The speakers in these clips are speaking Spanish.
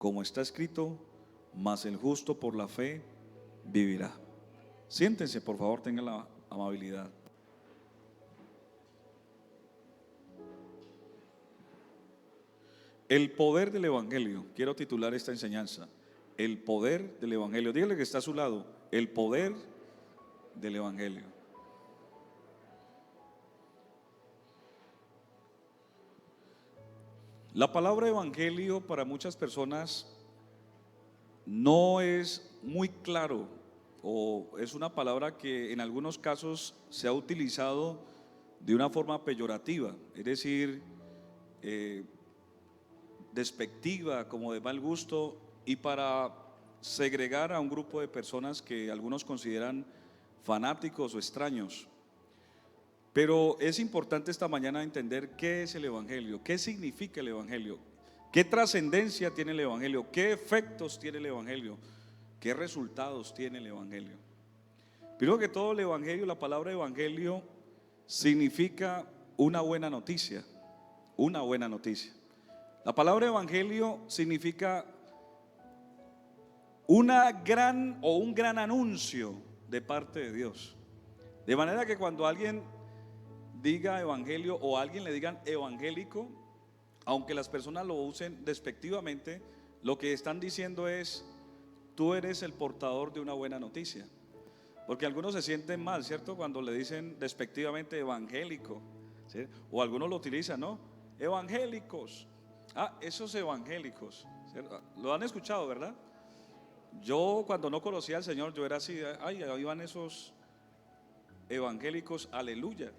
como está escrito, mas el justo por la fe vivirá. Siéntense, por favor, tengan la amabilidad. El poder del Evangelio. Quiero titular esta enseñanza: el poder del Evangelio. Dígale que está a su lado: el poder del Evangelio. La palabra evangelio para muchas personas no es muy claro, o es una palabra que en algunos casos se ha utilizado de una forma peyorativa, es decir, despectiva, como de mal gusto, y para segregar a un grupo de personas que algunos consideran fanáticos o extraños. Pero es importante esta mañana entender qué es el Evangelio, qué significa el Evangelio, qué trascendencia tiene el Evangelio, qué efectos tiene el Evangelio, qué resultados tiene el Evangelio. Primero que todo, el Evangelio, la palabra Evangelio significa una buena noticia, una buena noticia. La palabra Evangelio significa un gran anuncio de parte de Dios. De manera que cuando alguien diga evangelio o a alguien le digan evangélico, aunque las personas lo usen despectivamente, lo que están diciendo es: tú eres el portador de una buena noticia. Porque algunos se sienten mal, ¿cierto? Cuando le dicen despectivamente evangélico, ¿sí? O algunos lo utilizan, ¿no? Evangélicos. Esos evangélicos, ¿cierto? Lo han escuchado, ¿verdad? Yo cuando no conocía al Señor, yo era así: ahí van esos evangélicos, aleluya.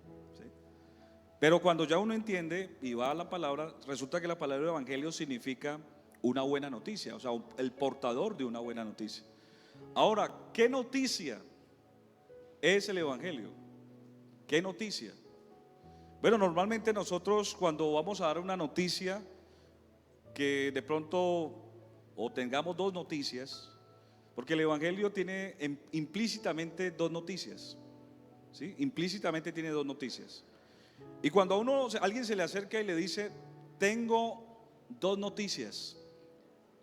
Pero cuando ya uno entiende y va a la palabra, resulta que la palabra evangelio significa una buena noticia, o sea, el portador de una buena noticia. Ahora, ¿qué noticia es el evangelio? ¿Qué noticia? Bueno, normalmente nosotros cuando vamos a dar una noticia, que de pronto o tengamos dos noticias, porque el evangelio tiene implícitamente dos noticias, ¿sí? Implícitamente tiene dos noticias. Y cuando a alguien se le acerca y le dice: tengo dos noticias,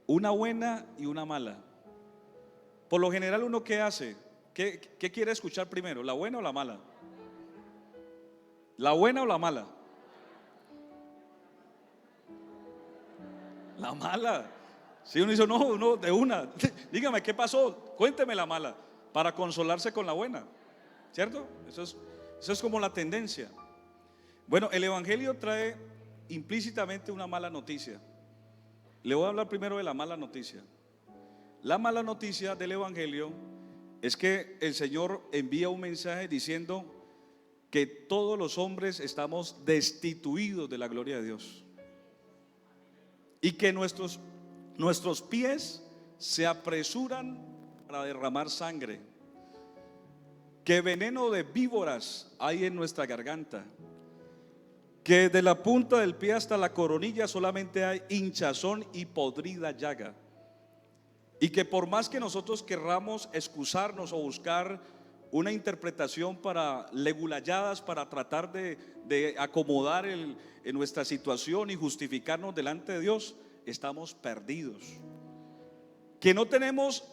una buena y una mala, por lo general uno ¿qué hace? ¿Qué quiere escuchar primero? ¿La buena o la mala? ¿La buena o la mala? La mala. Si uno dice no, de una, dígame qué pasó, cuénteme la mala, para consolarse con la buena, ¿cierto? Eso es como la tendencia. Bueno, el evangelio trae implícitamente una mala noticia. Le voy a hablar primero de la mala noticia. La mala noticia del evangelio es que el Señor envía un mensaje diciendo que todos los hombres estamos destituidos de la gloria de Dios y que nuestros pies se apresuran para derramar sangre, que veneno de víboras hay en nuestra garganta, que de la punta del pie hasta la coronilla solamente hay hinchazón y podrida llaga, y que por más que nosotros querramos excusarnos o buscar una interpretación para legulayadas, para tratar de acomodar en nuestra situación y justificarnos delante de Dios, estamos perdidos, que no tenemos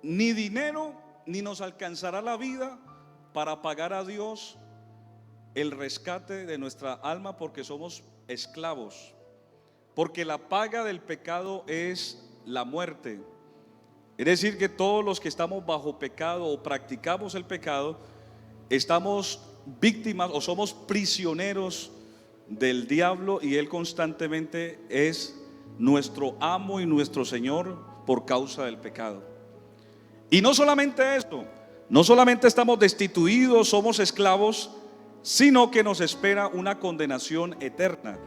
ni dinero ni nos alcanzará la vida para pagar a Dios el rescate de nuestra alma, porque somos esclavos, porque la paga del pecado es la muerte. Es decir, que todos los que estamos bajo pecado o practicamos el pecado, estamos víctimas o somos prisioneros del diablo, y él constantemente es nuestro amo y nuestro Señor por causa del pecado. Y no solamente esto, no solamente estamos destituidos, somos esclavos, sino que nos espera una condenación eterna,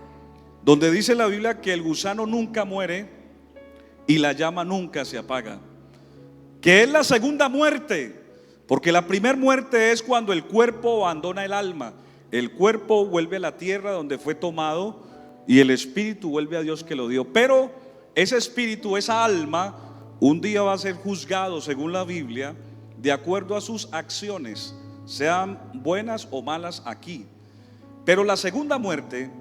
donde dice la Biblia que el gusano nunca muere y la llama nunca se apaga, que es la segunda muerte, porque la primera muerte es cuando el cuerpo abandona el alma, el cuerpo vuelve a la tierra donde fue tomado y el espíritu vuelve a Dios que lo dio. Pero ese espíritu, esa alma, un día va a ser juzgado según la Biblia de acuerdo a sus acciones, sean buenas o malas aquí. Pero la segunda muerte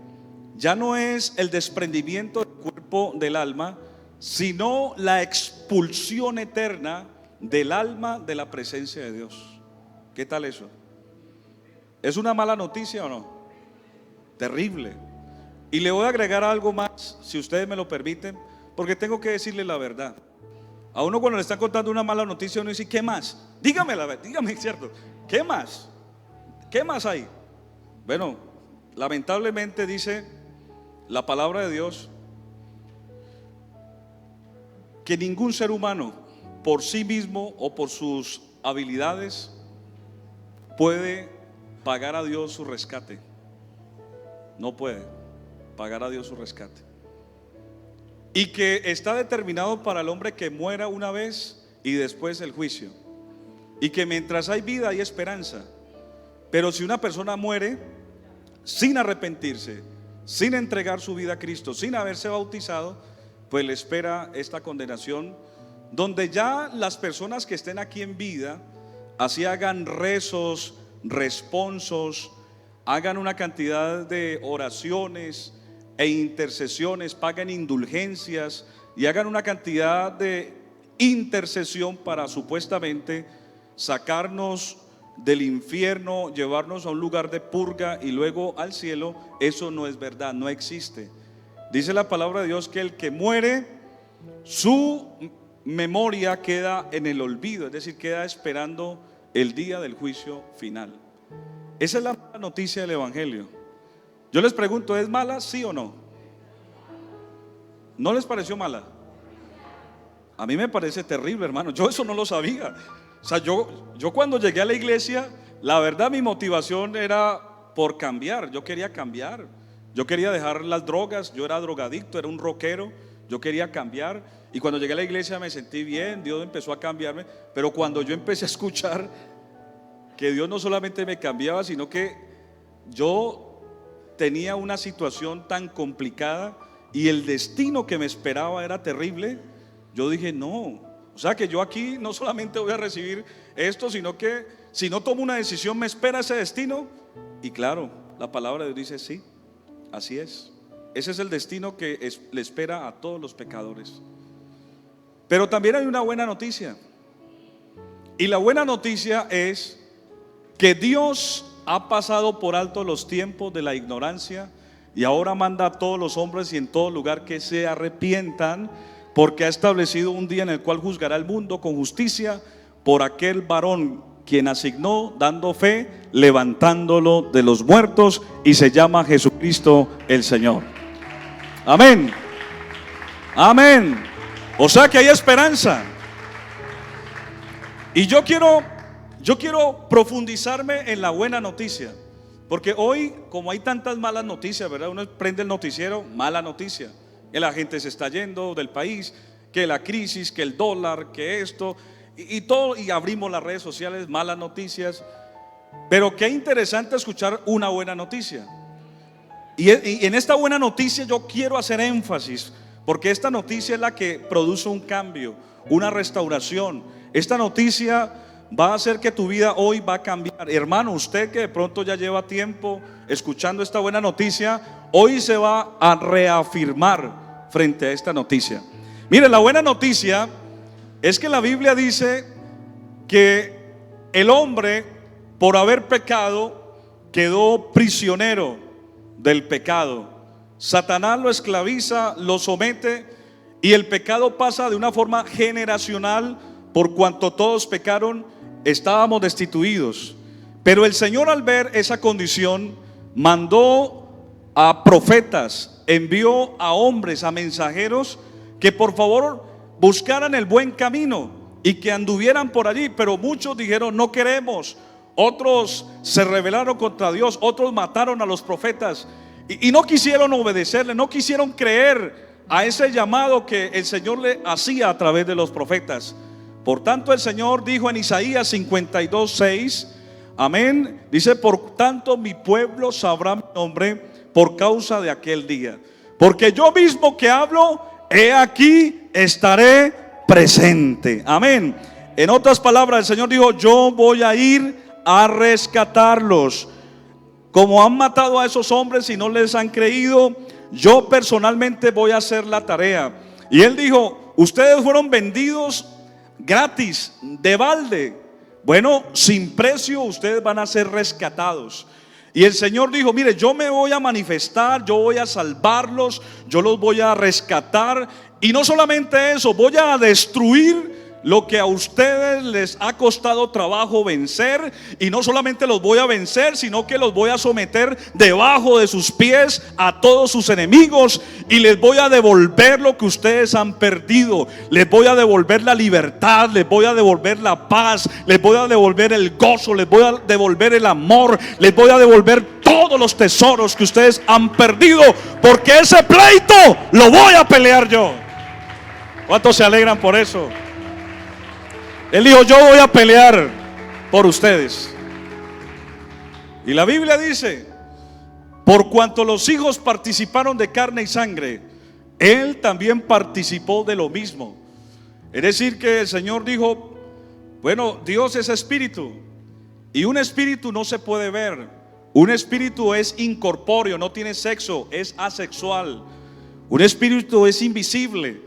ya no es el desprendimiento del cuerpo del alma, sino la expulsión eterna del alma de la presencia de Dios. ¿Qué tal eso? ¿Es una mala noticia o no? Terrible. Y le voy a agregar algo más, si ustedes me lo permiten, porque tengo que decirle la verdad. A uno cuando le están contando una mala noticia, uno dice, ¿qué más? Dígame la verdad, dígame, ¿cierto? ¿Qué más? ¿Qué más hay? Bueno, lamentablemente dice la palabra de Dios que ningún ser humano por sí mismo o por sus habilidades puede pagar a Dios su rescate. No puede pagar a Dios su rescate. Y que está determinado para el hombre que muera una vez y después el juicio. Y que mientras hay vida hay esperanza. Pero si una persona muere sin arrepentirse, sin entregar su vida a Cristo, sin haberse bautizado, pues le espera esta condenación, donde ya las personas que estén aquí en vida, así hagan rezos, responsos, hagan una cantidad de oraciones e intercesiones, paguen indulgencias y hagan una cantidad de intercesión para supuestamente sacarnos del infierno, llevarnos a un lugar de purga y luego al cielo. Eso no es verdad, no existe. Dice la palabra de Dios que el que muere, su memoria queda en el olvido, es decir, queda esperando el día del juicio final. Esa es la mala noticia del evangelio. Yo les pregunto, ¿es mala, sí o no? ¿No les pareció mala? A mí me parece terrible, hermano. Yo eso no lo sabía. O sea, yo cuando llegué a la iglesia, la verdad mi motivación era por cambiar. Yo quería cambiar. Yo quería dejar las drogas. Yo era drogadicto, era un rockero. Yo quería cambiar. Y cuando llegué a la iglesia me sentí bien. Dios empezó a cambiarme. Pero cuando yo empecé a escuchar que Dios no solamente me cambiaba, sino que yo tenía una situación tan complicada y el destino que me esperaba era terrible, yo dije no, o sea que yo aquí no solamente voy a recibir esto, sino que si no tomo una decisión me espera ese destino. Y claro, la palabra de Dios dice sí, así es. Ese es el destino que le espera a todos los pecadores. Pero también hay una buena noticia, y la buena noticia es que Dios ha pasado por alto los tiempos de la ignorancia y ahora manda a todos los hombres y en todo lugar que se arrepientan, porque ha establecido un día en el cual juzgará el mundo con justicia por aquel varón quien asignó, dando fe, levantándolo de los muertos, y se llama Jesucristo el Señor. Amén. Amén. O sea que hay esperanza. Y yo quiero profundizarme en la buena noticia, porque hoy, como hay tantas malas noticias, ¿verdad? Uno prende el noticiero, mala noticia, que la gente se está yendo del país, que la crisis, que el dólar, que esto y todo, y abrimos las redes sociales, malas noticias. Pero qué interesante escuchar una buena noticia. Y en esta buena noticia yo quiero hacer énfasis, porque esta noticia es la que produce un cambio, una restauración. Esta noticia va a hacer que tu vida hoy va a cambiar. Hermano, usted que de pronto ya lleva tiempo escuchando esta buena noticia, hoy se va a reafirmar frente a esta noticia. Mire, la buena noticia es que la Biblia dice que el hombre, por haber pecado, quedó prisionero del pecado. Satanás lo esclaviza, lo somete, y el pecado pasa de una forma generacional. Por cuanto todos pecaron, estábamos destituidos. Pero el Señor, al ver esa condición, mandó a profetas, envió a hombres, a mensajeros, que por favor buscaran el buen camino y que anduvieran por allí. Pero muchos dijeron no queremos. Otros se rebelaron contra Dios, otros mataron a los profetas y no quisieron obedecerle, no quisieron creer a ese llamado que el Señor le hacía a través de los profetas. Por tanto, el Señor dijo en Isaías 52:6, amén, dice: por tanto mi pueblo sabrá mi nombre por causa de aquel día, porque yo mismo que hablo, he aquí estaré presente. Amén. En otras palabras, el Señor dijo: yo voy a ir a rescatarlos. Como han matado a esos hombres y no les han creído, yo personalmente voy a hacer la tarea. Y Él dijo: ustedes fueron vendidos gratis, de balde. Bueno, sin precio ustedes van a ser rescatados. Y el Señor dijo: mire, yo me voy a manifestar, yo voy a salvarlos, yo los voy a rescatar. Y no solamente eso, voy a destruir lo que a ustedes les ha costado trabajo vencer. Y no solamente los voy a vencer, sino que los voy a someter debajo de sus pies a todos sus enemigos. Y les voy a devolver lo que ustedes han perdido. Les voy a devolver la libertad, les voy a devolver la paz, les voy a devolver el gozo, les voy a devolver el amor, les voy a devolver todos los tesoros que ustedes han perdido, porque ese pleito lo voy a pelear yo. ¿Cuántos se alegran por eso? Él dijo: yo voy a pelear por ustedes. Y la Biblia dice: por cuanto los hijos participaron de carne y sangre, Él también participó de lo mismo. Es decir, que el Señor dijo: bueno, Dios es espíritu, y un espíritu no se puede ver. Un espíritu es incorpóreo, no tiene sexo, es asexual. Un espíritu es invisible.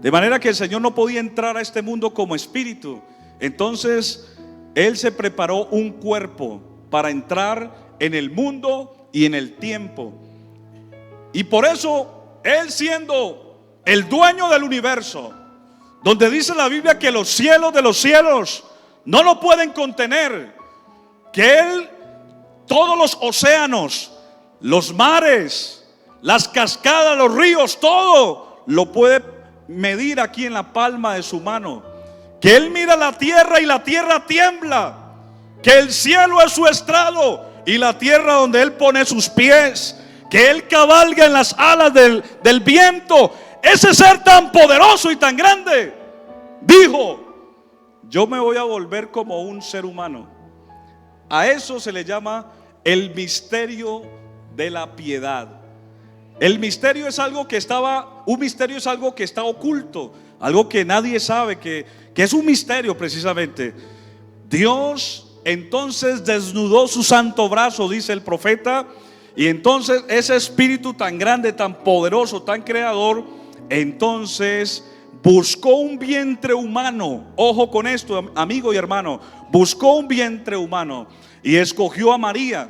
De manera que el Señor no podía entrar a este mundo como espíritu. Entonces Él se preparó un cuerpo para entrar en el mundo y en el tiempo. Y por eso Él, siendo el dueño del universo, donde dice la Biblia que los cielos de los cielos no lo pueden contener, que Él, todos los océanos, los mares, las cascadas, los ríos, todo lo puede medir aquí en la palma de su mano, que Él mira la tierra y la tierra tiembla, que el cielo es su estrado y la tierra donde Él pone sus pies, que Él cabalga en las alas del viento. Ese ser tan poderoso y tan grande dijo: yo me voy a volver como un ser humano. A eso se le llama el misterio de la piedad. El misterio es algo que un misterio es algo que está oculto, algo que nadie sabe, que es un misterio precisamente. Dios entonces desnudó su santo brazo, dice el profeta, y entonces ese espíritu tan grande, tan poderoso, tan creador, entonces buscó un vientre humano. Ojo con esto, amigo y hermano, buscó un vientre humano y escogió a María,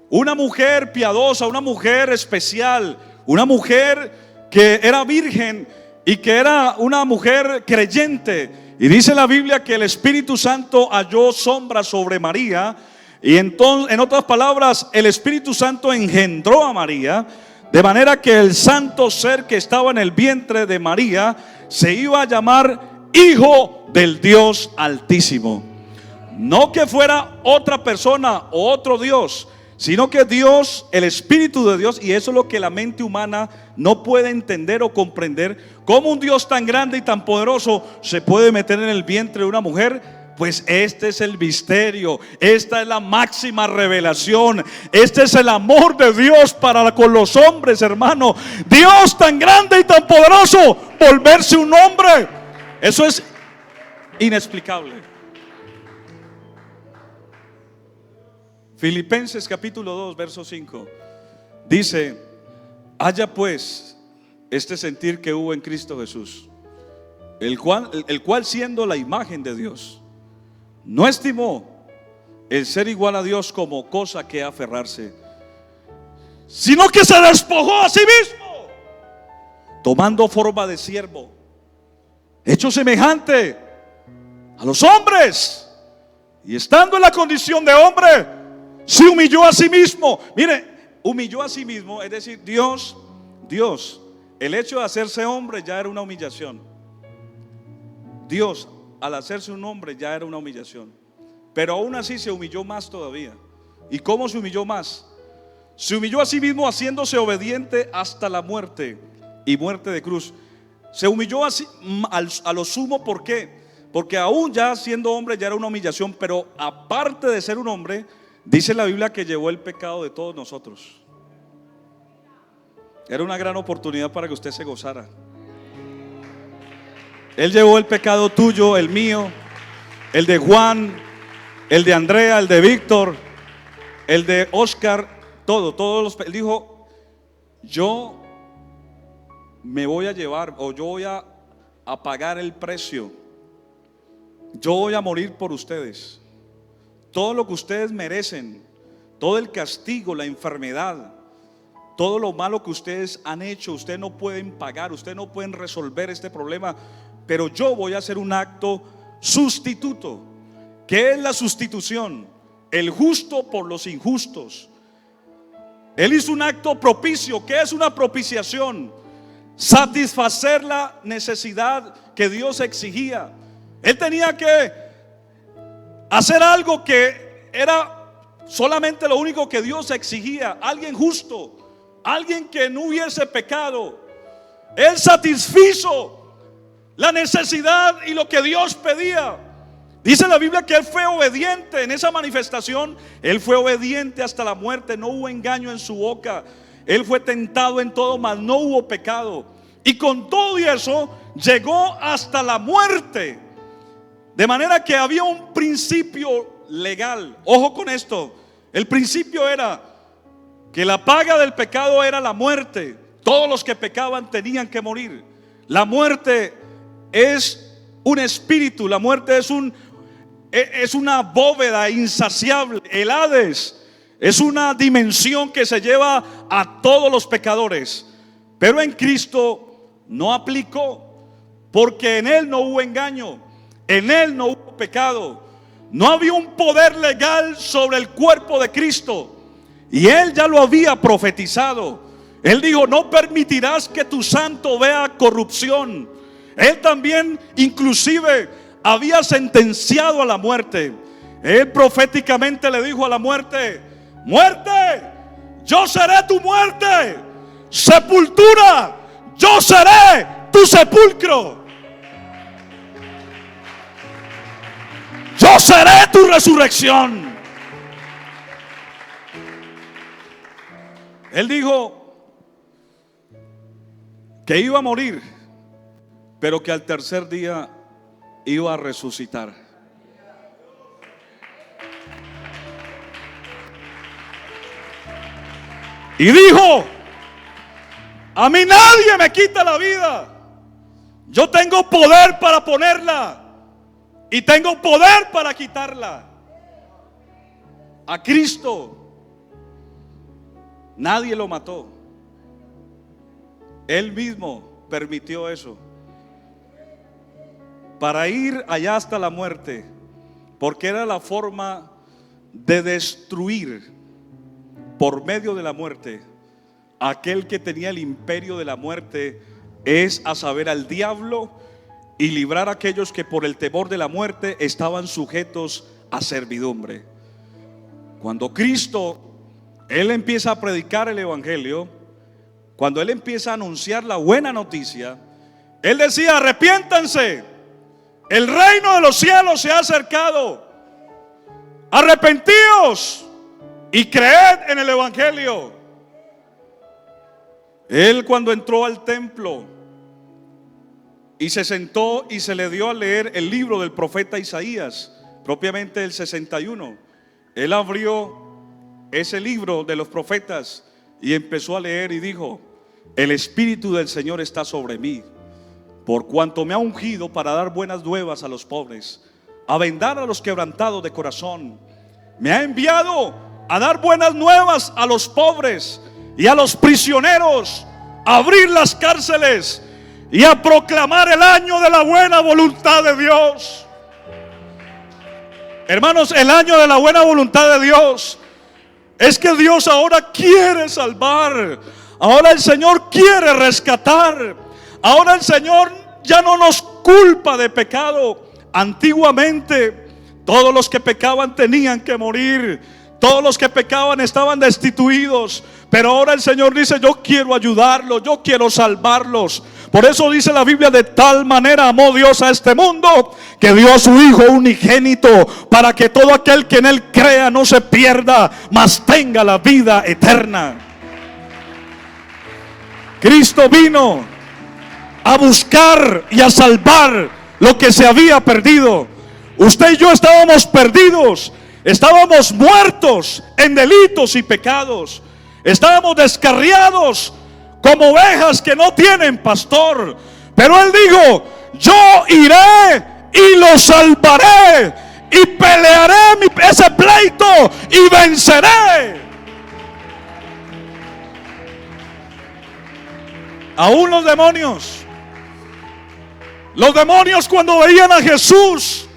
una mujer piadosa, una mujer especial, una mujer que era virgen y que era una mujer creyente. Y dice la Biblia que el Espíritu Santo halló sombra sobre María. Y entonces, en otras palabras, el Espíritu Santo engendró a María, de manera que el santo ser que estaba en el vientre de María se iba a llamar Hijo del Dios Altísimo. No que fuera otra persona o otro Dios, sino que Dios, el Espíritu de Dios. Y eso es lo que la mente humana no puede entender o comprender: cómo un Dios tan grande y tan poderoso se puede meter en el vientre de una mujer. Pues este es el misterio, esta es la máxima revelación, este es el amor de Dios para con los hombres, hermano. Dios tan grande y tan poderoso, volverse un hombre, eso es inexplicable. Filipenses capítulo 2 verso 5 dice: haya pues este sentir que hubo en Cristo Jesús, el cual siendo la imagen de Dios, no estimó el ser igual a Dios como cosa que aferrarse, sino que se despojó a sí mismo, tomando forma de siervo, hecho semejante a los hombres, y estando en la condición de hombre, se humilló a sí mismo. Mire, humilló a sí mismo, es decir, Dios, el hecho de hacerse hombre ya era una humillación. Dios, al hacerse un hombre, ya era una humillación, pero aún así se humilló más todavía. ¿Y cómo se humilló más? Se humilló a sí mismo, haciéndose obediente hasta la muerte, y muerte de cruz. Se humilló así, a lo sumo. ¿Por qué? Porque aún ya siendo hombre ya era una humillación, pero aparte de ser un hombre, dice la Biblia que llevó el pecado de todos nosotros. Era una gran oportunidad para que usted se gozara. Él llevó el pecado tuyo, el mío, el de Juan, el de Andrea, el de Víctor, el de Oscar, todos. Él dijo: yo me voy a llevar, o yo voy a a pagar el precio. Yo voy a morir por ustedes. Todo lo que ustedes merecen, todo el castigo, la enfermedad, todo lo malo que ustedes han hecho, ustedes no pueden pagar, ustedes no pueden resolver este problema, pero yo voy a hacer un acto sustituto. ¿Qué es la sustitución? El justo por los injustos. Él hizo un acto propicio. ¿Qué es una propiciación? Satisfacer la necesidad que Dios exigía. Él tenía que hacer algo que era solamente lo único que Dios exigía. Alguien justo, alguien que no hubiese pecado. Él satisfizo la necesidad y lo que Dios pedía. Dice la Biblia que Él fue obediente en esa manifestación. Él fue obediente hasta la muerte. No hubo engaño en su boca. Él fue tentado en todo, mas no hubo pecado. Y con todo y eso llegó hasta la muerte. De manera que había un principio legal. Ojo con esto. El principio era que la paga del pecado era la muerte. Todos los que pecaban tenían que morir. La muerte es un espíritu. La muerte es una bóveda insaciable. El Hades es una dimensión que se lleva a todos los pecadores. Pero en Cristo no aplicó, porque en Él no hubo engaño, en Él no hubo pecado. No había un poder legal sobre el cuerpo de Cristo. Y Él ya lo había profetizado. Él dijo: no permitirás que tu santo vea corrupción. Él también inclusive había sentenciado a la muerte. Él proféticamente le dijo a la muerte: muerte, yo seré tu muerte. Sepultura, yo seré tu sepulcro. Yo seré tu resurrección. Él dijo que iba a morir, pero que al tercer día iba a resucitar. Y dijo: a mí nadie me quita la vida. Yo tengo poder para ponerla y tengo poder para quitarla. A Cristo nadie lo mató. Él mismo permitió eso, para ir allá hasta la muerte, porque era la forma de destruir por medio de la muerte aquel que tenía el imperio de la muerte, es a saber, al diablo, y librar a aquellos que por el temor de la muerte estaban sujetos a servidumbre. Cuando Cristo, Él empieza a predicar el evangelio, cuando Él empieza a anunciar la buena noticia, Él decía: arrepiéntanse, el reino de los cielos se ha acercado, arrepentíos y creed en el evangelio. Él, cuando entró al templo y se sentó y se le dio a leer el libro del profeta Isaías, propiamente el 61, Él abrió ese libro de los profetas y empezó a leer y dijo: el Espíritu del Señor está sobre mí, por cuanto me ha ungido para dar buenas nuevas a los pobres, a vendar a los quebrantados de corazón. Me ha enviado a dar buenas nuevas a los pobres y a los prisioneros, a abrir las cárceles y a proclamar el año de la buena voluntad de Dios. Hermanos, el año de la buena voluntad de Dios es que Dios ahora quiere salvar. Ahora el Señor quiere rescatar. Ahora el Señor ya no nos culpa de pecado. Antiguamente todos los que pecaban tenían que morir. Todos los que pecaban estaban destituidos. Pero ahora el Señor dice: yo quiero ayudarlos, yo quiero salvarlos. Por eso dice la Biblia: de tal manera amó Dios a este mundo, que dio a su Hijo unigénito, para que todo aquel que en Él crea no se pierda, mas tenga la vida eterna. Cristo vino a buscar y a salvar lo que se había perdido. Usted y yo estábamos perdidos. Estábamos muertos en delitos y pecados. Estábamos descarriados como ovejas que no tienen pastor. Pero Él dijo: yo iré y lo salvaré y pelearé ese pleito y venceré. Aún los demonios cuando veían a Jesús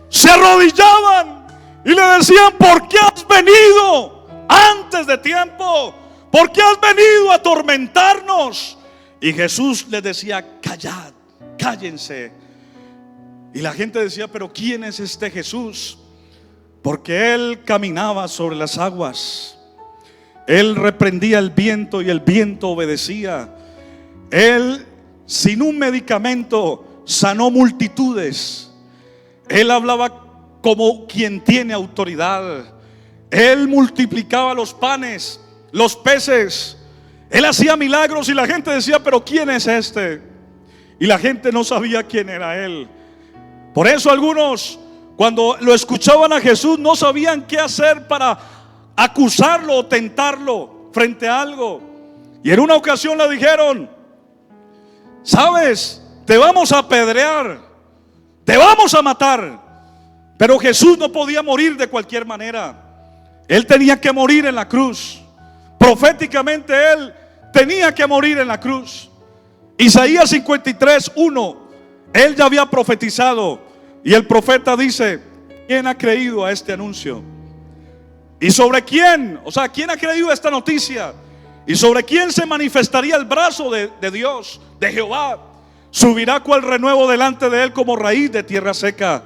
se arrodillaban y le decían: ¿por qué has venido antes de tiempo? ¿Por qué has venido a atormentarnos? Y Jesús les decía: callad, cállense. Y la gente decía: pero ¿quién es este Jesús? Porque Él caminaba sobre las aguas. Él reprendía el viento y el viento obedecía. Él, sin un medicamento, sanó multitudes. Él hablaba como quien tiene autoridad. Él multiplicaba los panes, los peces. Él hacía milagros y la gente decía: pero ¿quién es este? Y la gente no sabía quién era Él. Por eso algunos, cuando lo escuchaban a Jesús, no sabían qué hacer para acusarlo o tentarlo frente a algo. Y en una ocasión le dijeron: ¿sabes? Te vamos a apedrear, te vamos a matar. Pero Jesús no podía morir de cualquier manera. Él tenía que morir en la cruz. Proféticamente Él tenía que morir en la cruz. Isaías 53:1, Él ya había profetizado. Y el profeta dice: ¿quién ha creído a este anuncio? ¿Y sobre quién? O sea, ¿quién ha creído a esta noticia? ¿Y sobre quién se manifestaría el brazo de Dios, de Jehová? Subirá cual renuevo delante de Él como raíz de tierra seca.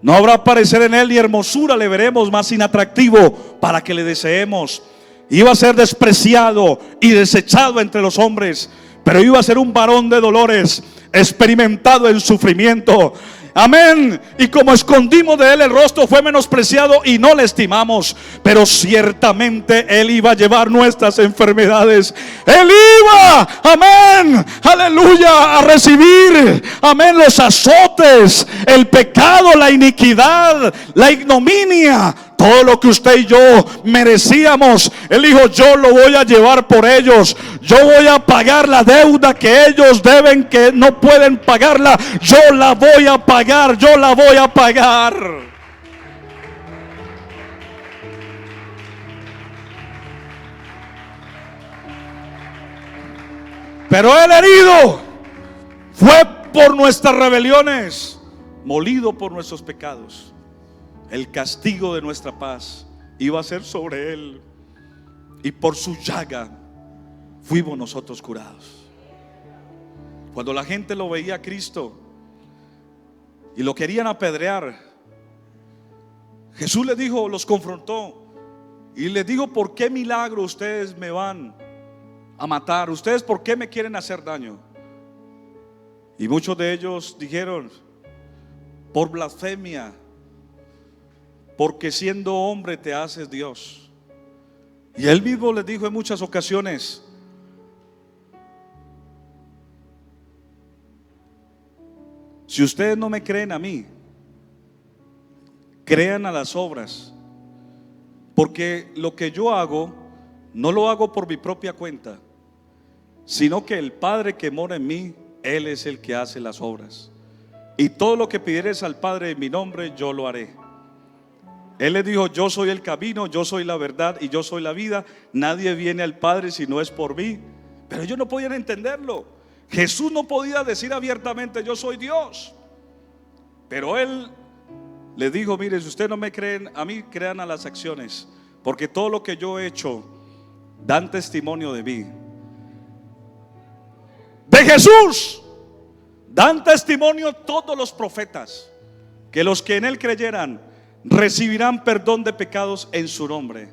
No habrá parecer en Él ni hermosura le veremos, más inatractivo para que le deseemos. Iba a ser despreciado y desechado entre los hombres, pero iba a ser un varón de dolores, experimentado en sufrimiento. Amén. Y como escondimos de Él el rostro, fue menospreciado y no le estimamos. Pero ciertamente Él iba a llevar nuestras enfermedades. Él iba, amén, aleluya, a recibir, amén, los azotes, el pecado, la iniquidad, la ignominia, todo lo que usted y yo merecíamos. Él dijo: yo lo voy a llevar por ellos. Yo voy a pagar la deuda que ellos deben, que no pueden pagarla. Yo la voy a pagar, yo la voy a pagar. Pero Él herido fue por nuestras rebeliones, molido por nuestros pecados. El castigo de nuestra paz iba a ser sobre Él, y por su llaga fuimos nosotros curados. Cuando la gente lo veía a Cristo y lo querían apedrear, Jesús les dijo, los confrontó y les dijo: ¿por qué milagro ustedes me van a matar? ¿Ustedes por qué me quieren hacer daño? Y muchos de ellos dijeron: por blasfemia, porque siendo hombre te haces Dios. Y Él mismo les dijo en muchas ocasiones: si ustedes no me creen a mí, crean a las obras, porque lo que yo hago no lo hago por mi propia cuenta, sino que el Padre que mora en mí, Él es el que hace las obras. Y todo lo que pidieres al Padre en mi nombre, yo lo haré. Él les dijo: yo soy el camino, yo soy la verdad y yo soy la vida. Nadie viene al Padre si no es por mí. Pero ellos no podían entenderlo. Jesús no podía decir abiertamente: yo soy Dios. Pero Él les dijo: mire, si ustedes no me creen a mí, crean a las acciones, porque todo lo que yo he hecho dan testimonio de mí. De Jesús dan testimonio todos los profetas, que los que en Él creyeran recibirán perdón de pecados en su nombre.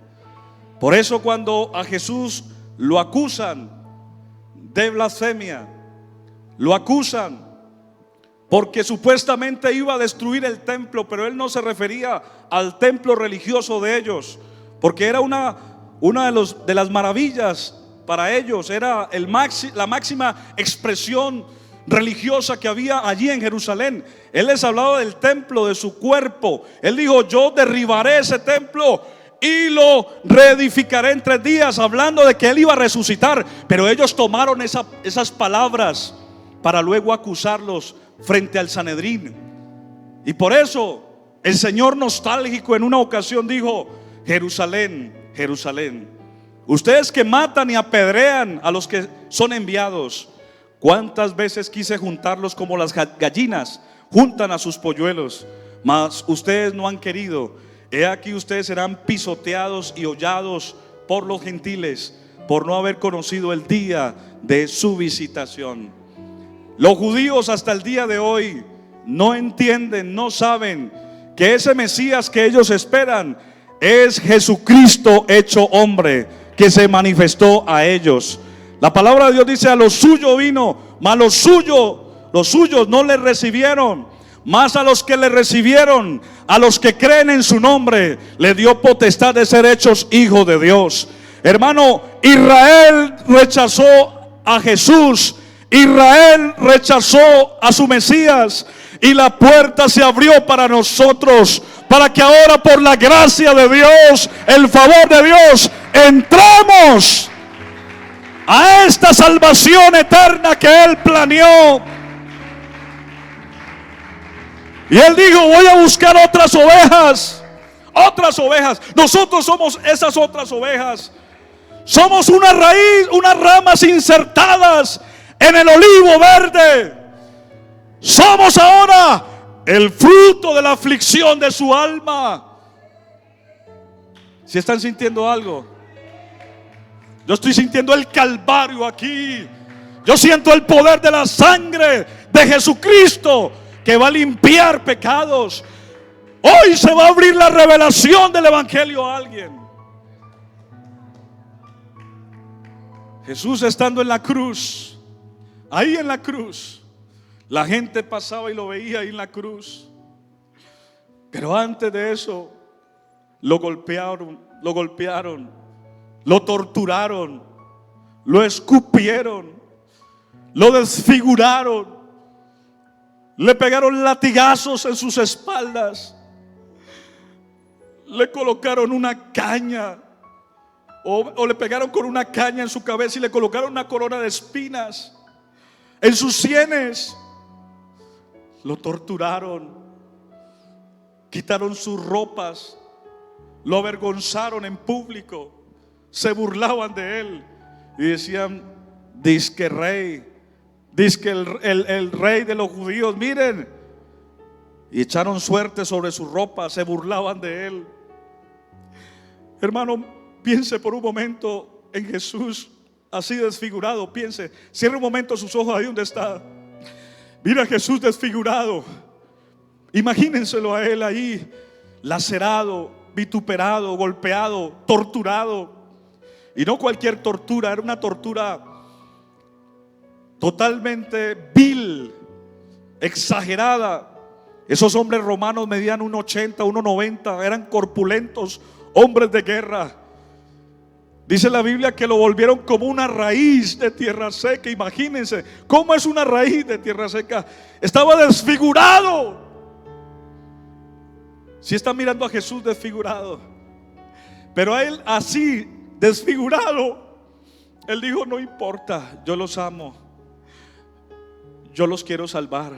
Por eso cuando a Jesús lo acusan de blasfemia, lo acusan porque supuestamente iba a destruir el templo, pero Él no se refería al templo religioso de ellos, porque era una de las maravillas para ellos, era la máxima expresión religiosa que había allí en Jerusalén. Él les hablaba del templo, de su cuerpo. Él dijo: yo derribaré ese templo y lo reedificaré en 3 días, hablando de que Él iba a resucitar. Pero ellos tomaron esas palabras para luego acusarlos, frente al Sanedrín. Y por eso el Señor nostálgico en una ocasión dijo: Jerusalén, Jerusalén, ustedes que matan y apedrean a los que son enviados, cuántas veces quise juntarlos como las gallinas juntan a sus polluelos, mas ustedes no han querido. He aquí ustedes serán pisoteados y hollados por los gentiles, por no haber conocido el día de su visitación. Los judíos hasta el día de hoy no entienden, no saben que ese Mesías que ellos esperan es Jesucristo hecho hombre, que se manifestó a ellos. La palabra de Dios dice: a lo suyo vino, mas los suyos no le recibieron. Mas a los que le recibieron, a los que creen en su nombre, le dio potestad de ser hechos hijos de Dios. Hermano, Israel rechazó a Jesús, Israel rechazó a su Mesías, y la puerta se abrió para nosotros, para que ahora, por la gracia de Dios, el favor de Dios, entremos a esta salvación eterna que Él planeó. Y Él dijo: voy a buscar otras ovejas. Otras ovejas. Nosotros somos esas otras ovejas. Somos una raíz, unas ramas insertadas en el olivo verde. Somos ahora el fruto de la aflicción de su alma. ¿Si están sintiendo algo? Yo estoy sintiendo el Calvario aquí. Yo siento el poder de la sangre de Jesucristo, que va a limpiar pecados. Hoy se va a abrir la revelación del Evangelio a alguien. Jesús estando en la cruz, ahí en la cruz, la gente pasaba y lo veía ahí en la cruz. Pero antes de eso, lo golpearon, lo torturaron, lo escupieron, lo desfiguraron. Le pegaron latigazos en sus espaldas. Le colocaron una caña, o le pegaron con una caña en su cabeza y le colocaron una corona de espinas en sus sienes. Lo torturaron, quitaron sus ropas, lo avergonzaron en público, se burlaban de él y decían: dizque rey, dizque el rey de los judíos, miren. Y echaron suerte sobre su ropa, se burlaban de él. Hermano, piense por un momento en Jesús así desfigurado. Piense, cierre un momento sus ojos ahí donde está. Mira a Jesús desfigurado. Imagínenselo a él ahí, lacerado, vituperado, golpeado, torturado. Y no cualquier tortura, era una tortura totalmente vil, exagerada. Esos hombres romanos medían 1,80, 1,90, eran corpulentos, hombres de guerra. Dice la Biblia que lo volvieron como una raíz de tierra seca. Imagínense cómo es una raíz de tierra seca. Estaba desfigurado. Si está mirando a Jesús desfigurado, pero a él así desfigurado, él dijo: no importa, yo los amo, yo los quiero salvar.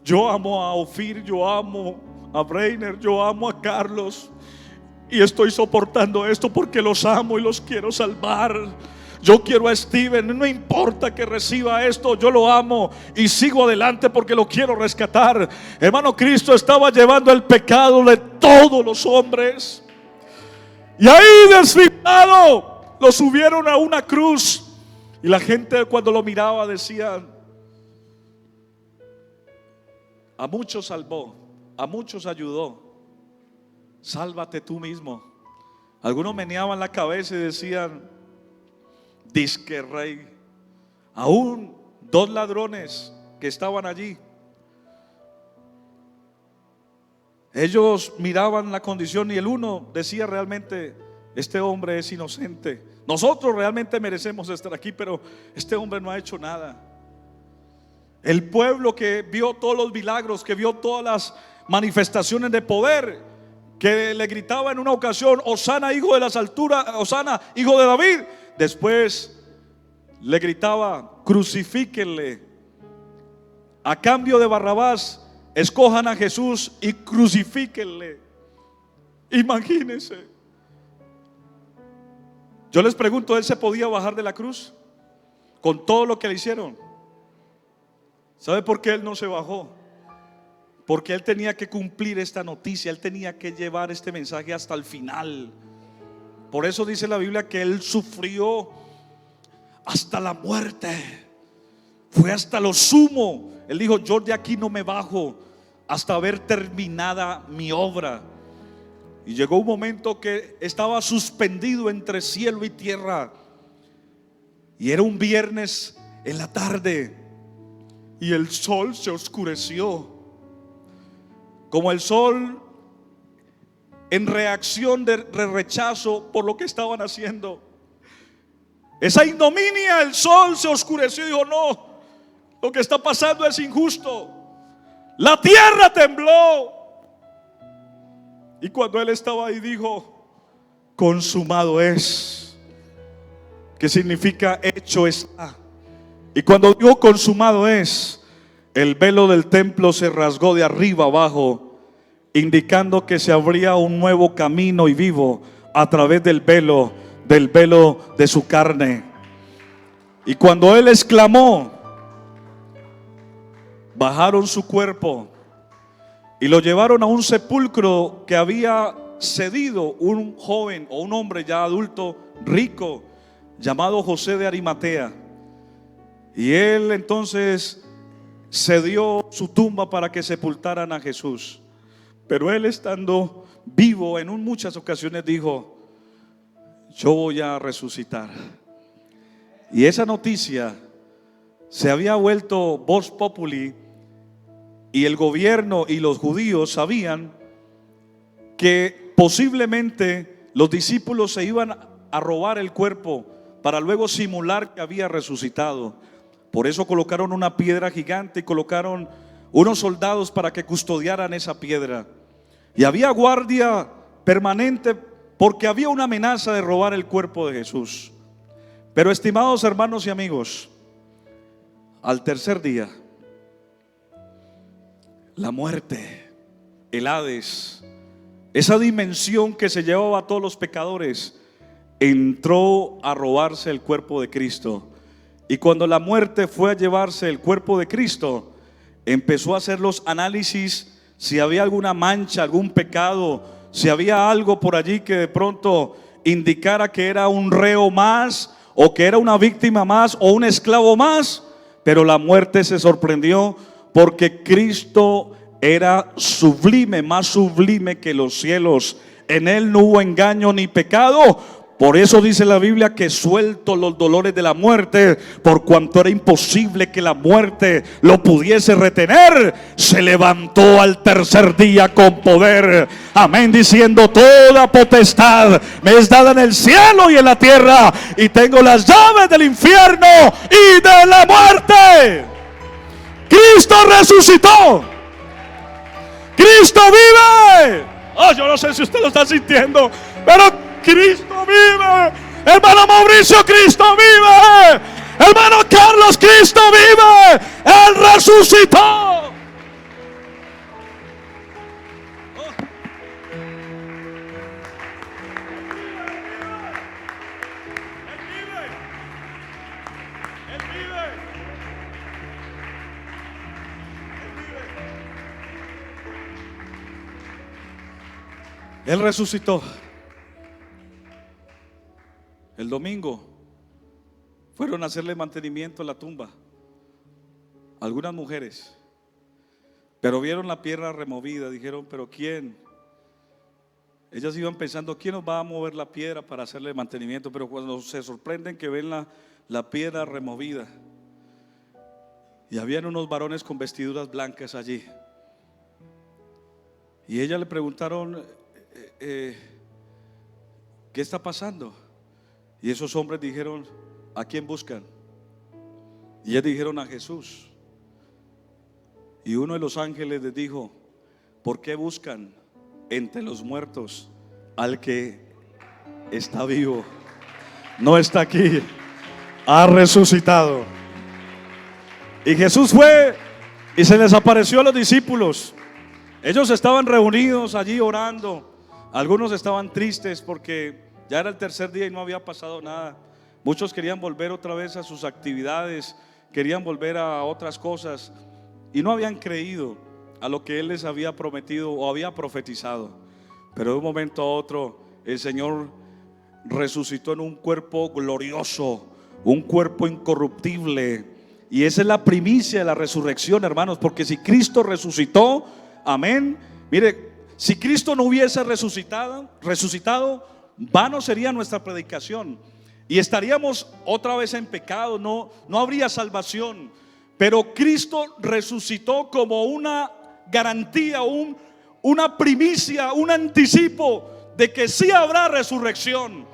Yo amo a Ofir, yo amo a Breiner, yo amo a Carlos, y estoy soportando esto porque los amo y los quiero salvar. Yo quiero a Steven, no importa que reciba esto, yo lo amo y sigo adelante porque lo quiero rescatar. Hermano, Cristo estaba llevando el pecado de todos los hombres, y ahí desfigurado lo subieron a una cruz. Y la gente, cuando lo miraba, decía: a muchos salvó, a muchos ayudó, sálvate tú mismo. Algunos meneaban la cabeza y decían: dizque rey. Aún 2 ladrones que estaban allí, ellos miraban la condición, y el uno decía: realmente este hombre es inocente, nosotros realmente merecemos estar aquí, pero este hombre no ha hecho nada. El pueblo que vio todos los milagros, que vio todas las manifestaciones de poder, que le gritaba en una ocasión: Hosana, hijo de las alturas, Hosana, hijo de David. Después le gritaba: crucifíquenle, a cambio de Barrabás, escojan a Jesús y crucifíquenle. Imagínense. Yo les pregunto, ¿él se podía bajar de la cruz con todo lo que le hicieron? ¿Sabe por qué él no se bajó? Porque él tenía que cumplir esta noticia, él tenía que llevar este mensaje hasta el final. Por eso dice la Biblia que él sufrió hasta la muerte. Fue hasta lo sumo. Él dijo: yo de aquí no me bajo hasta ver terminada mi obra. Y llegó un momento que estaba suspendido entre cielo y tierra. Y era un viernes en la tarde, y el sol se oscureció. Como el sol en reacción de rechazo por lo que estaban haciendo. Esa ignominia, el sol se oscureció y dijo: no, lo que está pasando es injusto. La tierra tembló. Y cuando él estaba ahí dijo: consumado es, que significa hecho está. Y cuando dijo consumado es, el velo del templo se rasgó de arriba abajo, indicando que se abría un nuevo camino y vivo a través del velo de su carne. Y cuando él exclamó, bajaron su cuerpo y lo llevaron a un sepulcro que había cedido un joven o un hombre ya adulto rico llamado José de Arimatea. Y él entonces cedió su tumba para que sepultaran a Jesús. Pero él, estando vivo, en muchas ocasiones dijo: yo voy a resucitar. Y esa noticia se había vuelto vox populi, y el gobierno y los judíos sabían que posiblemente los discípulos se iban a robar el cuerpo para luego simular que había resucitado. Por eso colocaron una piedra gigante y colocaron unos soldados para que custodiaran esa piedra. Y había guardia permanente porque había una amenaza de robar el cuerpo de Jesús. Pero, estimados hermanos y amigos, al tercer día, la muerte, el Hades, esa dimensión que se llevaba a todos los pecadores, entró a robarse el cuerpo de Cristo. Y cuando la muerte fue a llevarse el cuerpo de Cristo, empezó a hacer los análisis si había alguna mancha, algún pecado, si había algo por allí que de pronto indicara que era un reo más, o que era una víctima más, o un esclavo más. Pero la muerte se sorprendió, porque Cristo era sublime, más sublime que los cielos. En él no hubo engaño ni pecado. Por eso dice la Biblia que suelto los dolores de la muerte, por cuanto era imposible que la muerte lo pudiese retener, se levantó al tercer día con poder. Amén, diciendo: toda potestad me es dada en el cielo y en la tierra, y tengo las llaves del infierno y de la muerte. Cristo resucitó. Cristo vive. Yo no sé si usted lo está sintiendo, pero Cristo vive. Hermano Mauricio, Cristo vive. Hermano Carlos, Cristo vive. Él resucitó. Él resucitó. El domingo fueron a hacerle mantenimiento a la tumba algunas mujeres, pero vieron la piedra removida. Dijeron: pero ¿quién? Ellas iban pensando: ¿quién nos va a mover la piedra para hacerle mantenimiento? Pero cuando se sorprenden que ven la piedra removida, y habían unos varones con vestiduras blancas allí, y ellas le preguntaron: ¿qué está pasando? Y esos hombres dijeron: ¿a quién buscan? Y ellos dijeron: a Jesús. Y uno de los ángeles les dijo: ¿por qué buscan entre los muertos al que está vivo? No está aquí, ha resucitado. Y Jesús fue Y se les apareció a los discípulos. Ellos estaban reunidos allí orando. Algunos estaban tristes porque ya era el tercer día y no había pasado nada. Muchos querían volver otra vez a sus actividades, querían volver a otras cosas y no habían creído a lo que Él les había prometido o había profetizado. Pero de un momento a otro el Señor resucitó en un cuerpo glorioso, un cuerpo incorruptible. Y esa es la primicia de la resurrección, hermanos, porque si Cristo resucitó, amén, mire, si Cristo no hubiese resucitado, vano sería nuestra predicación y estaríamos otra vez en pecado, no habría salvación. Pero Cristo resucitó como una garantía, una primicia, un anticipo de que sí habrá resurrección,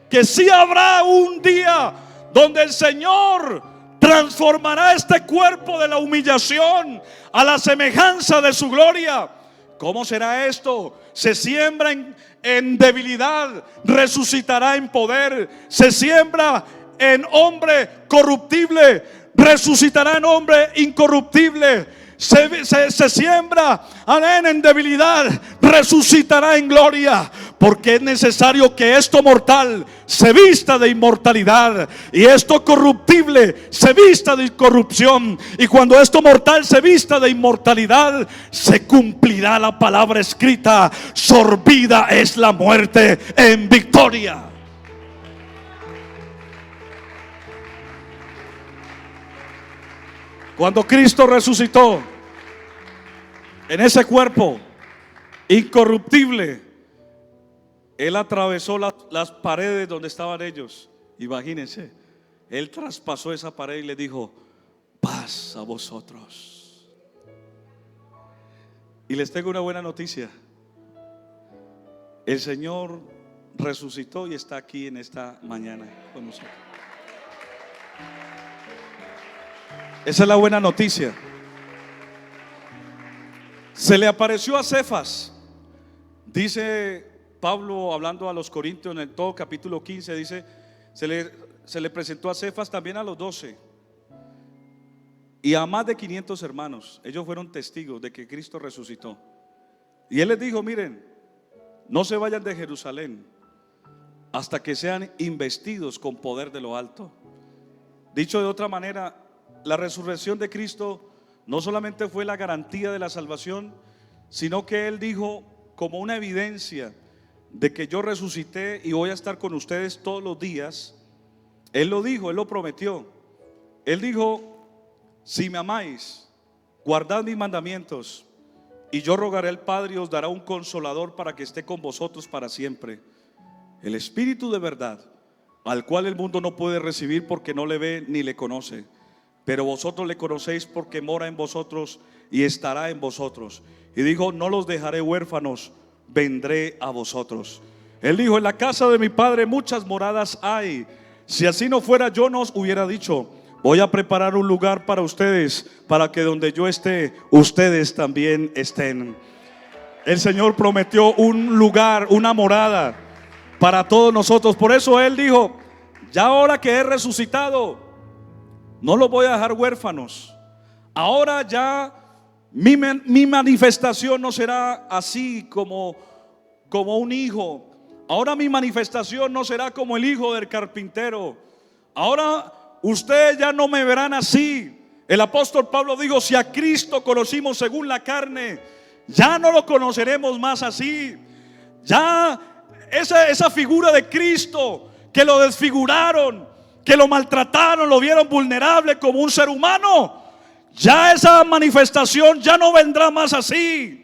que sí habrá un día donde el Señor transformará este cuerpo de la humillación a la semejanza de su gloria. ¿Cómo será esto? Se siembra en debilidad, resucitará en poder. Se siembra en hombre corruptible, resucitará en hombre incorruptible. Se siembra, amén, en debilidad, resucitará en gloria. Porque es necesario que esto mortal se vista de inmortalidad y esto corruptible se vista de incorrupción. Y cuando esto mortal se vista de inmortalidad, se cumplirá la palabra escrita: sorbida es la muerte en victoria. Cuando Cristo resucitó en ese cuerpo incorruptible, Él atravesó las paredes donde estaban ellos. Imagínense, Él traspasó esa pared y le dijo: paz a vosotros. Y les tengo una buena noticia: el Señor resucitó y está aquí en esta mañana con nosotros. Esa es la buena noticia. Se le apareció a Cefas. Dice Pablo, hablando a los Corintios en todo capítulo 15, dice: se le presentó a Cefas, también a los 12 y a más de 500 hermanos. Ellos fueron testigos de que Cristo resucitó. Y Él les dijo: miren, no se vayan de Jerusalén hasta que sean investidos con poder de lo alto. Dicho de otra manera, la resurrección de Cristo no solamente fue la garantía de la salvación, sino que Él dijo, como una evidencia de que yo resucité y voy a estar con ustedes todos los días. Él lo dijo, Él lo prometió. Él dijo: si me amáis, guardad mis mandamientos, y yo rogaré al Padre y os dará un consolador para que esté con vosotros para siempre, el Espíritu de verdad, al cual el mundo no puede recibir porque no le ve ni le conoce, pero vosotros le conocéis porque mora en vosotros y estará en vosotros. Y dijo: no los dejaré huérfanos, vendré a vosotros. Él dijo: en la casa de mi Padre muchas moradas hay. Si así no fuera, yo no os hubiera dicho: voy a preparar un lugar para ustedes, para que donde yo esté, ustedes también estén. El Señor prometió un lugar, una morada para todos nosotros. Por eso Él dijo: ya ahora que he resucitado, no los voy a dejar huérfanos. Ahora ya mi manifestación no será así como un hijo. Ahora mi manifestación no será como el hijo del carpintero. Ahora ustedes ya no me verán así. El apóstol Pablo dijo: si a Cristo conocimos según la carne, ya no lo conoceremos más así. Ya esa figura de Cristo que lo desfiguraron, que lo maltrataron, lo vieron vulnerable como un ser humano, ya esa manifestación ya no vendrá más así.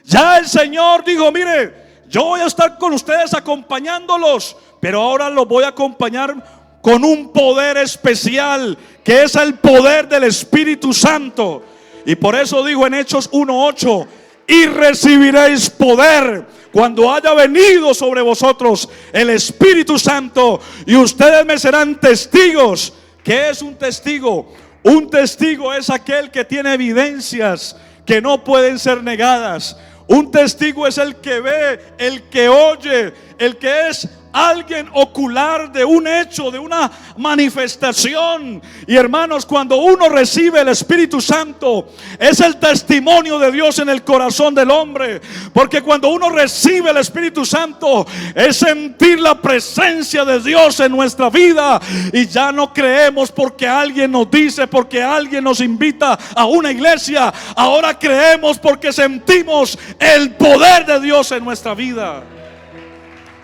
Ya el Señor dijo: mire, yo voy a estar con ustedes acompañándolos, pero ahora los voy a acompañar con un poder especial, que es el poder del Espíritu Santo. Y por eso dijo en Hechos 1:8: y recibiréis poder cuando haya venido sobre vosotros el Espíritu Santo, y ustedes me serán testigos. ¿Qué es un testigo? Un testigo es aquel que tiene evidencias que no pueden ser negadas. Un testigo es el que ve, el que oye, el que es alguien ocular de un hecho, de una manifestación. Y hermanos, cuando uno recibe el Espíritu Santo, es el testimonio de Dios en el corazón del hombre. Porque cuando uno recibe el Espíritu Santo, es sentir la presencia de Dios en nuestra vida. Y ya no creemos porque alguien nos dice, porque alguien nos invita a una iglesia. Ahora creemos porque sentimos el poder de Dios en nuestra vida.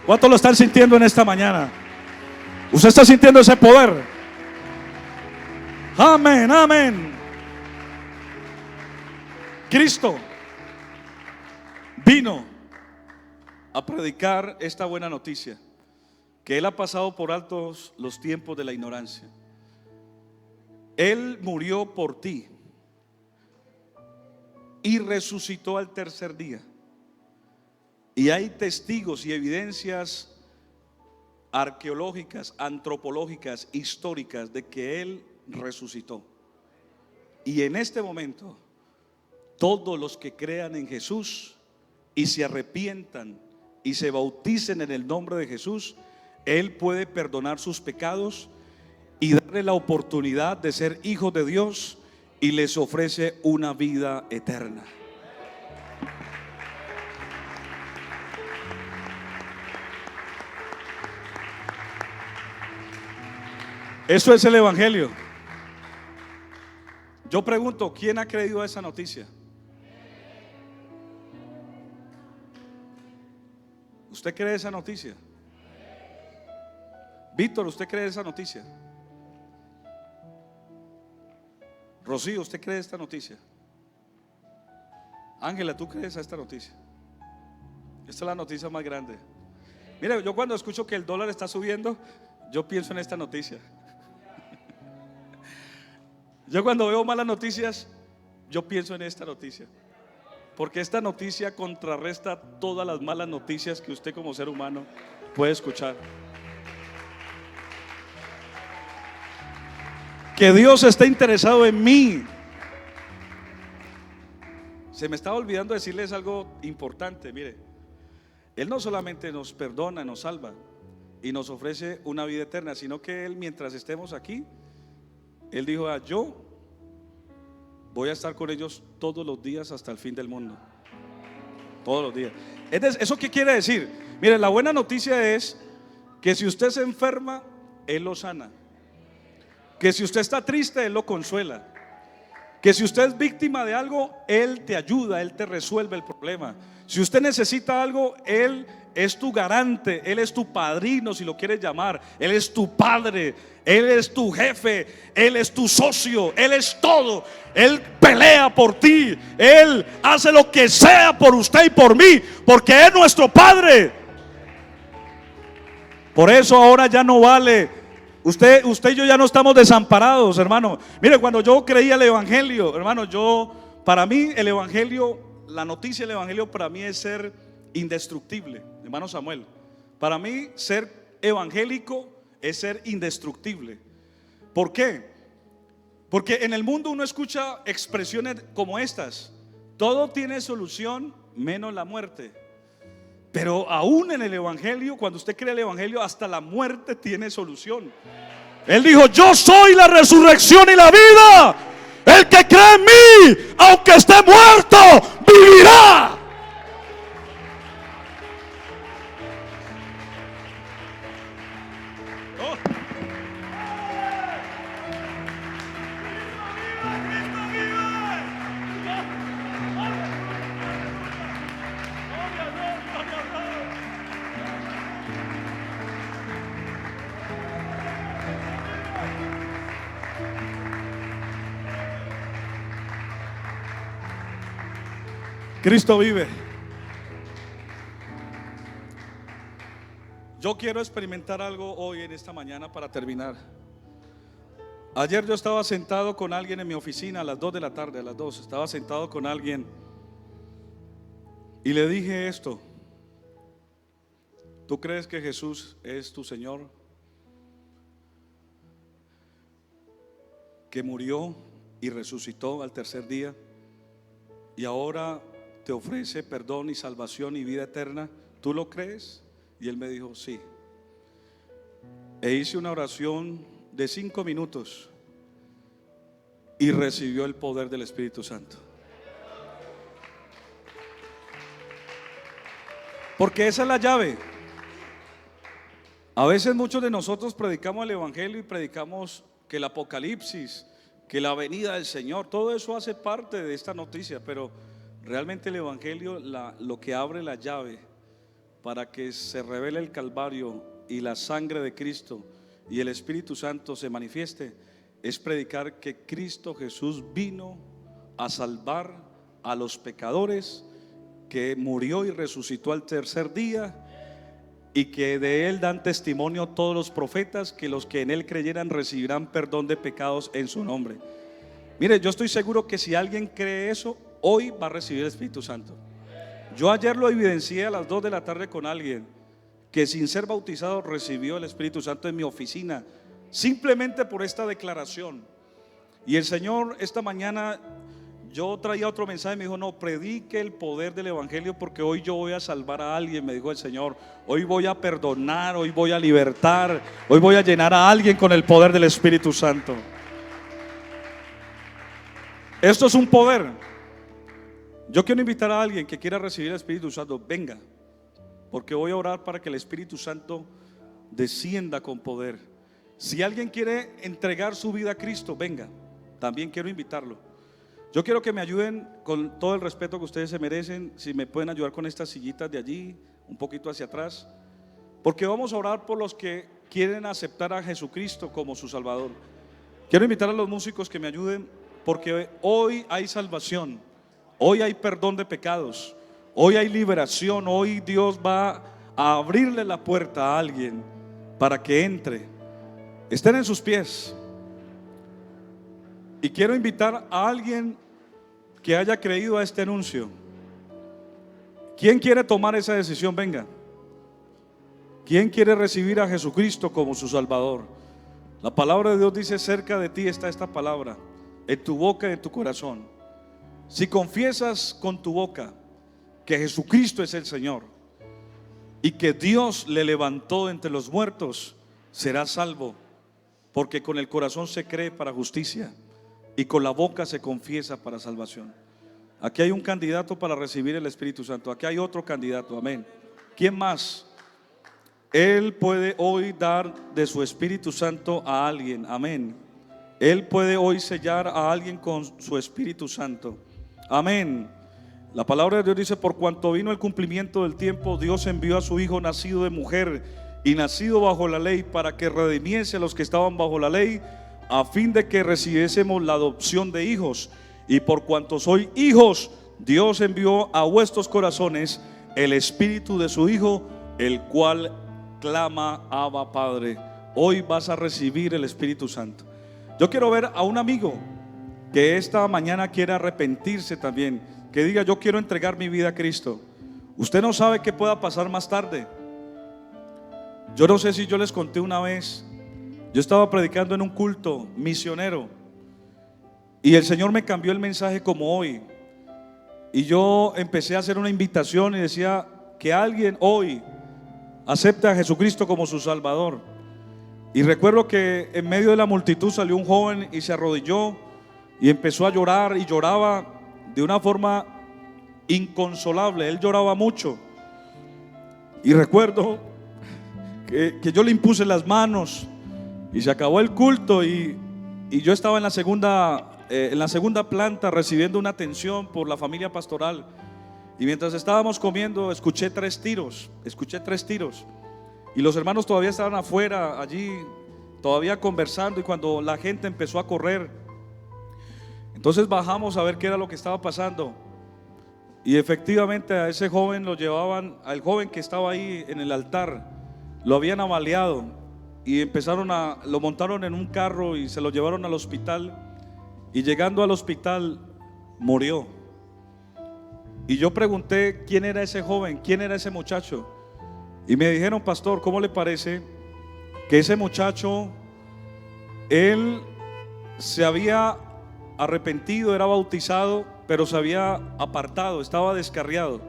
¿Cuántos lo están sintiendo en esta mañana? ¿Usted está sintiendo ese poder? Amén, amén. Cristo vino a predicar esta buena noticia, que Él ha pasado por altos los tiempos de la ignorancia. Él murió por ti y resucitó al tercer día. Y hay testigos y evidencias arqueológicas, antropológicas, históricas de que Él resucitó. Y en este momento, todos los que crean en Jesús y se arrepientan y se bauticen en el nombre de Jesús, Él puede perdonar sus pecados y darle la oportunidad de ser hijos de Dios, y les ofrece una vida eterna. Eso es el Evangelio. Yo pregunto, ¿quién ha creído a esa noticia? ¿Usted cree esa noticia? Víctor, ¿usted cree esa noticia? Rocío, ¿usted cree esta noticia? Ángela, ¿tú crees a esta noticia? Esta es la noticia más grande. Mire, yo cuando escucho que el dólar está subiendo, yo pienso en esta noticia. Yo cuando veo malas noticias, yo pienso en esta noticia, porque esta noticia contrarresta todas las malas noticias que usted como ser humano puede escuchar. Que Dios está interesado en mí. Se me estaba olvidando decirles algo importante. Mire, Él no solamente nos perdona, nos salva y nos ofrece una vida eterna, sino que Él, mientras estemos aquí, Él dijo: yo voy a estar con ellos todos los días hasta el fin del mundo. Todos los días. ¿Eso qué quiere decir? Mire, la buena noticia es que si usted se enferma, Él lo sana. Que si usted está triste, Él lo consuela. Que si usted es víctima de algo, Él te ayuda, Él te resuelve el problema. Si usted necesita algo, Él es tu garante, Él es tu padrino, si lo quieres llamar. Él es tu padre, Él es tu jefe, Él es tu socio, Él es todo. Él pelea por ti, Él hace lo que sea por usted y por mí, porque es nuestro Padre. Por eso ahora ya no vale. Usted y yo ya no estamos desamparados, hermano. Mire, cuando yo creía el Evangelio, hermano, para mí el Evangelio, la noticia del Evangelio para mí es ser indestructible, hermano Samuel. Para mí ser evangélico es ser indestructible. ¿Por qué? Porque en el mundo uno escucha expresiones como estas: todo tiene solución menos la muerte. Pero aún en el Evangelio, cuando usted cree el Evangelio, hasta la muerte tiene solución. Él dijo: yo soy la resurrección y la vida. El que cree en mí, aunque esté muerto, vivirá. Cristo vive. Yo quiero experimentar algo hoy en esta mañana para terminar. Ayer yo estaba sentado con alguien en mi oficina a las 2 de la tarde, a las 2, estaba sentado con alguien y le dije esto: ¿tú crees que Jesús es tu Señor? Que murió y resucitó al tercer día y ahora te ofrece perdón y salvación y vida eterna. ¿Tú lo crees? Y él me dijo: sí. e hice una oración de 5 minutos y recibió el poder del Espíritu Santo. Porque esa es la llave. A veces muchos de nosotros predicamos el Evangelio y predicamos que el Apocalipsis, que la venida del Señor, todo eso hace parte de esta noticia, pero realmente el Evangelio, lo que abre la llave para que se revele el Calvario y la sangre de Cristo y el Espíritu Santo se manifieste, es predicar que Cristo Jesús vino a salvar a los pecadores, que murió y resucitó al tercer día, y que de él dan testimonio todos los profetas, que los que en él creyeran recibirán perdón de pecados en su nombre. Mire, yo estoy seguro que si alguien cree eso, hoy va a recibir el Espíritu Santo. Yo ayer lo evidencié a las 2 de la tarde con alguien que sin ser bautizado recibió el Espíritu Santo en mi oficina, simplemente por esta declaración. Y el Señor esta mañana, yo traía otro mensaje, me dijo: no, predique el poder del Evangelio, porque hoy yo voy a salvar a alguien, me dijo el Señor. Hoy voy a perdonar, hoy voy a libertar, hoy voy a llenar a alguien con el poder del Espíritu Santo. Esto es un poder. Yo quiero invitar a alguien que quiera recibir el Espíritu Santo, venga, porque voy a orar para que el Espíritu Santo descienda con poder. Si alguien quiere entregar su vida a Cristo, venga, también quiero invitarlo. Yo quiero que me ayuden, con todo el respeto que ustedes se merecen, si me pueden ayudar con estas sillitas de allí, un poquito hacia atrás, porque vamos a orar por los que quieren aceptar a Jesucristo como su Salvador. Quiero invitar a los músicos que me ayuden, porque hoy hay salvación, hoy hay perdón de pecados, hoy hay liberación, hoy Dios va a abrirle la puerta a alguien para que entre. Estén en sus pies. Y quiero invitar a alguien que haya creído a este anuncio. ¿Quién quiere tomar esa decisión? Venga. ¿Quién quiere recibir a Jesucristo como su Salvador? La palabra de Dios dice: cerca de ti está esta palabra, en tu boca y en tu corazón. Si confiesas con tu boca que Jesucristo es el Señor y que Dios le levantó entre los muertos, serás salvo, porque con el corazón se cree para justicia y con la boca se confiesa para salvación. Aquí hay un candidato para recibir el Espíritu Santo. Aquí hay otro candidato, amén. ¿Quién más? Él puede hoy dar de su Espíritu Santo a alguien, amén. Él puede hoy sellar a alguien con su Espíritu Santo, amén. La palabra de Dios dice: por cuanto vino el cumplimiento del tiempo, Dios envió a su Hijo nacido de mujer y nacido bajo la ley, para que redimiese a los que estaban bajo la ley, a fin de que recibiésemos la adopción de hijos. Y por cuanto sois hijos, Dios envió a vuestros corazones el Espíritu de su Hijo, el cual clama: Abba, Padre. Hoy vas a recibir el Espíritu Santo. Yo quiero ver a un amigo que esta mañana quiera arrepentirse también, que diga: yo quiero entregar mi vida a Cristo. Usted no sabe qué pueda pasar más tarde. Yo no sé si yo les conté una vez, yo estaba predicando en un culto misionero y el Señor me cambió el mensaje como hoy, y yo empecé a hacer una invitación y decía: que alguien hoy acepte a Jesucristo como su Salvador. Y recuerdo que en medio de la multitud salió un joven y se arrodilló y empezó a llorar, y lloraba de una forma inconsolable. Él lloraba mucho. Y recuerdo que yo le impuse las manos y se acabó el culto, y yo estaba en la segunda planta recibiendo una atención por la familia pastoral. Y mientras estábamos comiendo escuché tres tiros. Y los hermanos todavía estaban afuera allí, todavía conversando, y cuando la gente empezó a correr, entonces bajamos a ver qué era lo que estaba pasando. Y efectivamente a ese joven lo llevaban, al joven que estaba ahí en el altar, lo habían avaliado y lo montaron en un carro y se lo llevaron al hospital. Y llegando al hospital murió. Y yo pregunté quién era ese joven, quién era ese muchacho. Y me dijeron: pastor, ¿cómo le parece que ese muchacho, él se había arrepentido, era bautizado, pero se había apartado, estaba descarriado?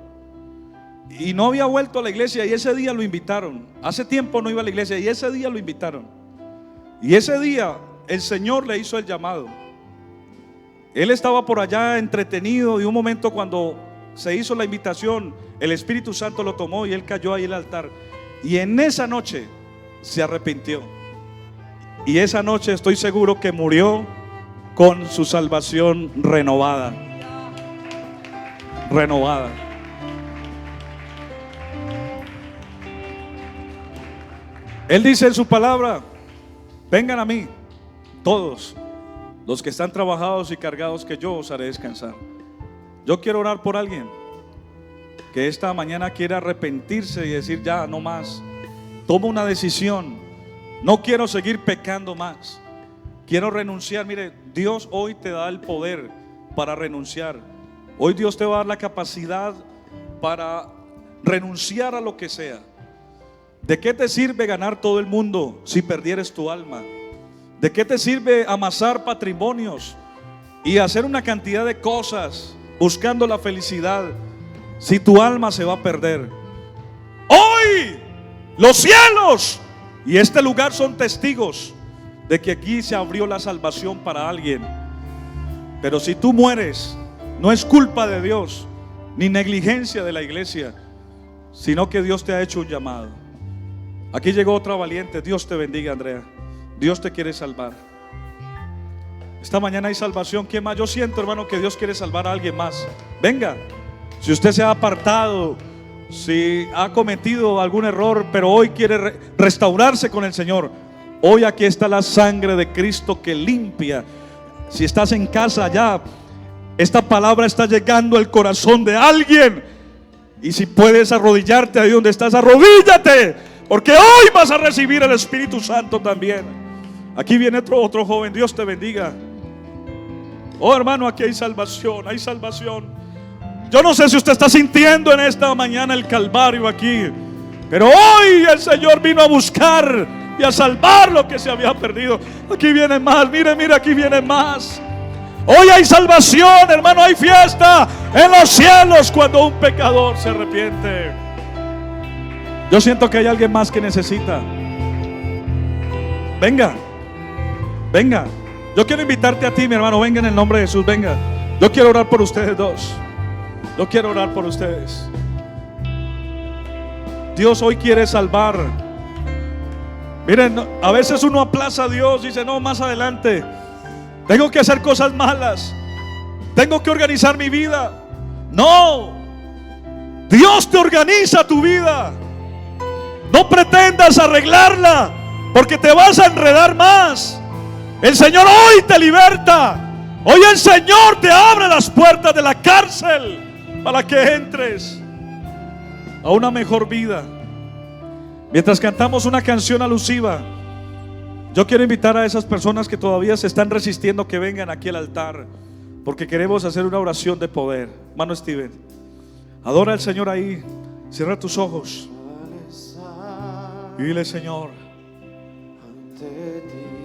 y no había vuelto a la iglesia, y ese día lo invitaron. Hace tiempo no iba a la iglesia y ese día lo invitaron. Y ese día el Señor le hizo el llamado. Él estaba por allá entretenido, y un momento cuando se hizo la invitación, el Espíritu Santo lo tomó y él cayó ahí en el altar. Y en esa noche se arrepintió. Y esa noche estoy seguro que murió con su salvación renovada. Renovada. Él dice en su palabra: vengan a mí todos los que están trabajados y cargados, que yo os haré descansar. Yo quiero orar por alguien que esta mañana quiere arrepentirse y decir: ya no más, tomo una decisión, no quiero seguir pecando más, quiero renunciar. Mire, Dios hoy te da el poder para renunciar. Hoy Dios te va a dar la capacidad para renunciar a lo que sea. ¿De qué te sirve ganar todo el mundo si perdieres tu alma? ¿De qué te sirve amasar patrimonios y hacer una cantidad de cosas buscando la felicidad si tu alma se va a perder? Hoy los cielos y este lugar son testigos de que aquí se abrió la salvación para alguien. Pero si tú mueres, no es culpa de Dios ni negligencia de la iglesia, sino que Dios te ha hecho un llamado. Aquí llegó otra valiente. Dios te bendiga, Andrea. Dios te quiere salvar. Esta mañana hay salvación. ¿Quién más? Yo siento, hermano, que Dios quiere salvar a alguien más. Venga. Si usted se ha apartado, si ha cometido algún error, pero hoy quiere restaurarse con el Señor, hoy aquí está la sangre de Cristo que limpia. Si estás en casa ya, esta palabra está llegando al corazón de alguien. Y si puedes arrodillarte ahí donde estás, arrodíllate, porque hoy vas a recibir el Espíritu Santo también. Aquí viene otro joven. Dios te bendiga. Oh, hermano, aquí hay salvación, hay salvación. Yo no sé si usted está sintiendo en esta mañana el Calvario aquí, pero hoy el Señor vino a buscar y a salvar lo que se había perdido. Aquí viene más, mire, aquí viene más. Hoy hay salvación, hermano, hay fiesta en los cielos cuando un pecador se arrepiente. Yo siento que hay alguien más que necesita. Venga, venga. Yo quiero invitarte a ti, mi hermano. Venga en el nombre de Jesús, venga. Yo quiero orar por ustedes dos. Yo quiero orar por ustedes. Dios hoy quiere salvar. Miren, a veces uno aplaza a Dios y dice: no, más adelante. Tengo que hacer cosas malas, tengo que organizar mi vida. No, Dios te organiza tu vida. No pretendas arreglarla, porque te vas a enredar más. El Señor hoy te liberta. Hoy el Señor te abre las puertas de la cárcel para que entres a una mejor vida. Mientras cantamos una canción alusiva, yo quiero invitar a esas personas que todavía se están resistiendo que vengan aquí al altar, porque queremos hacer una oración de poder. Hermano Steven, adora al Señor ahí. Cierra tus ojos y dile: Señor, ante ti